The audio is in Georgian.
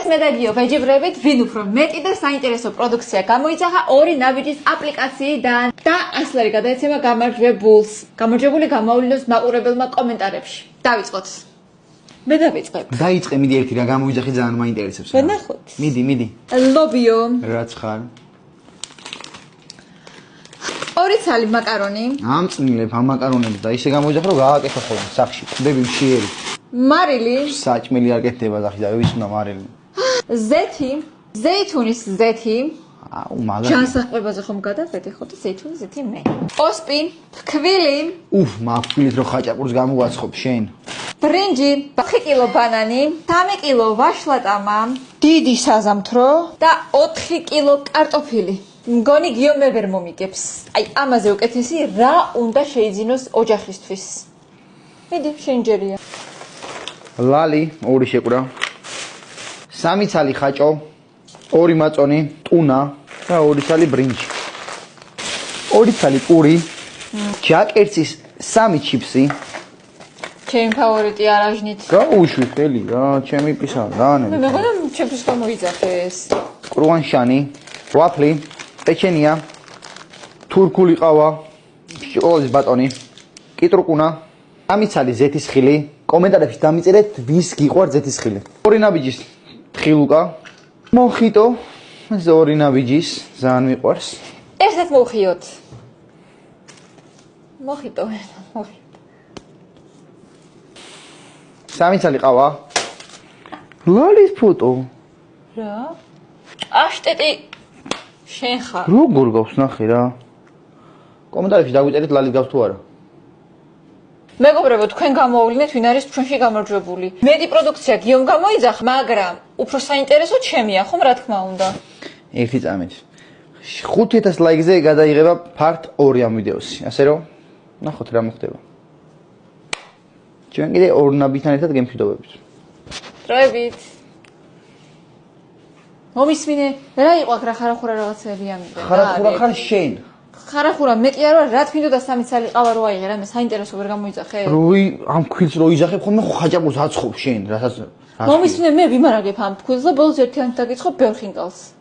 მე და გიო ვეჯიბრებით, ვინ უფრო მეტი და საინტერესო პროდუქცია გამოიძახა ორი ნაბიჯის აპლიკაციიდან და ასლარი გადაეცემა გამარჯვებულს. გამარჯვებული გამოავლინოს მაყურებელმა კომენტარებში. დავიწყოთ. მე დავიწყებ. დაიწყე, მიდი ერთი რა გამოიძახი ძალიან მაინტერესებს. ვნახოთ. მიდი. ლობიო. რაც ხარ. ორი ცალი მაკარონი. ამწნილებ ამ მაკარონებს და ისე გამოიძახე რომ გააკეთო ხოლმე სახში. ხდები მშიერი. მარილი. საჭმელი არ კეთდება სახში და ვის უნდა მარილი. ზეთი, ზეითუნის ზეთი. აუ მაგარი. ჯანსაღებაზე ხომ გადავედი ხო და ზეითუნის ზეთი მე. ოსპი, ფქვილი. მაფქვილით რომ ხაჭაპურს გამოვაცხობ შენ. ბრინჯი, 5 კილო ბანანი, 3 კილო ვაშლატამა, დიდი საზამთრო და 4 კილო კარტოფილი. მგონი გიო მე ვერ მომიგებს. აი ამაზე უკეთესი რა უნდა შეიძინოს ოჯახისთვის. მიდი, შენ ჯერია. ლალი, ორი შეკვრა. 3 ცალი ხაჭო, 2 მაწონი, ტუნა და 2 ცალი ბრინჯი. 2 ცალი პური, ჯაკერცის 3 ჩიფსი. ჩემი ფავორიტი არაჟნით. გაუშვი ხელი რა, ჩემი პისა, დაანები. მე მეგონა ჩემთვის გამოიძახეს. კრუანშანი, ვაფლი, პეჩენია, თურქული ყავა, შოკოლადის ბატონი, კიტრუკუნა, 3 ცალი ზეთისხილი. კომენტარებში დამიწერეთ, ვის გიყვართ ზეთისხილი. 2 ნაბიჯის თხილუკა, მოხიტო, 2 ნაბიჯის, ძალიან მიყვარს. ერთად მოვხიოთ. მოხიტო. 3 ცალი ყავა. ლალის ფოტო. რა? აშტეტი შენ ხარ. როგორ გავს ნახე რა. კომენტარებში დაგვიწერეთ ლალის გავს თუ არა. მეგობრებო, თქვენ გამოავლინეთ ვინ არის ჩვენში გამარჯვებული. მეტი პროდუქცია გიომ გამოიძახ, მაგრამ უფრო საინტერესო ჩემია, ხომ რა თქმა უნდა. ერთი წამით. 5000 ლაიქზე გადაიღება part 2 ამ ვიდეოსი. ასე რომ, ნახოთ რა მოხდება. ჩვენ კიდე ორ ნაბიჯთან ერთად გემშვიდობებით. დროებით. მომისმინე, რა იყო აქ რა ხარახურა რაღაცები ამიდან. ხარახურა ხარ შენ. ხარახურა მეტი არ ვარ, რა თქმა უნდა 3 ცალი ყავა რო აიღე, რა მე საინტერესო ვერ გამოიძახე. როი ამ ქვილს რო იძახებ ხოლმე ხაჭაპურს აცხობ შენ, რასაც მომისმინე მე ვიმარაგებ ამ ფქვილს და ბოლოს ერთიანთ დაგიწყო ბევრ ხინკალს.